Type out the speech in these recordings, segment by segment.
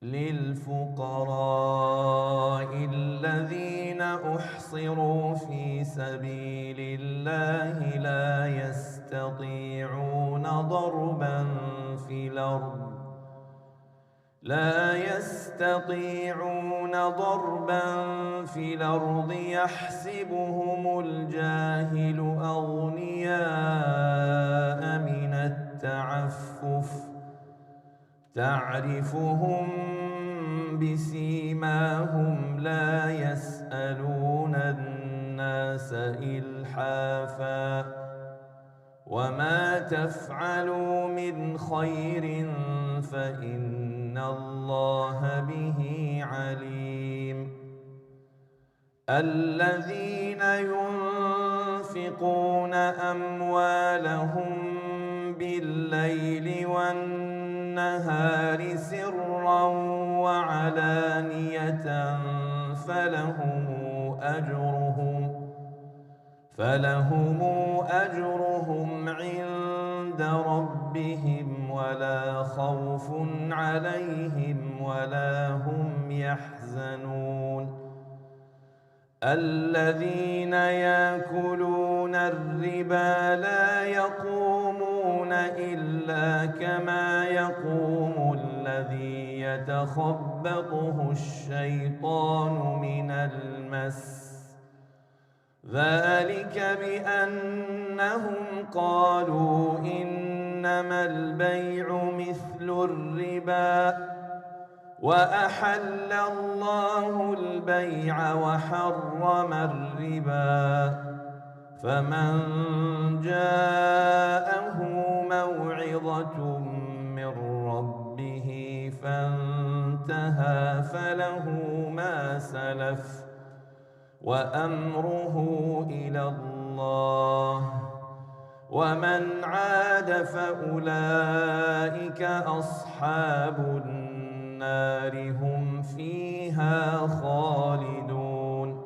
للفقراء الذين أحصروا في سبيل الله لا يستطيعون ضربا في الأرض يحسبهم الجاهل أغنياء من التعفف تعرفهم بسيماهم لا يسألون الناس إلحافا وما تفعلوا من خير فإن الله به عليم. الذين ينفقون أموالهم بالليل والنهار سرا وعلانية فلهم أجرهم عند ربهم ولا خوف عليهم ولا هم يحزنون. الذين يأكلون الربا لا يقومون إلا كما يقوم الذي يتخبطه الشيطان من المس ذلك بأنهم قالوا إنما البيع مثل الربا وأحل الله البيع وحرم الربا فمن جاءه موعظة من ربه فانتهى فله ما سلف وأمره إلى الله ومن عاد فأولئك أصحاب النار هم فيها خالدون.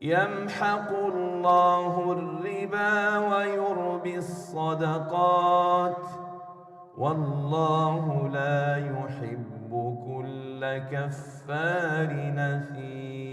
يمحق الله الربا ويربي الصدقات والله لا يحب كل كفار نثير.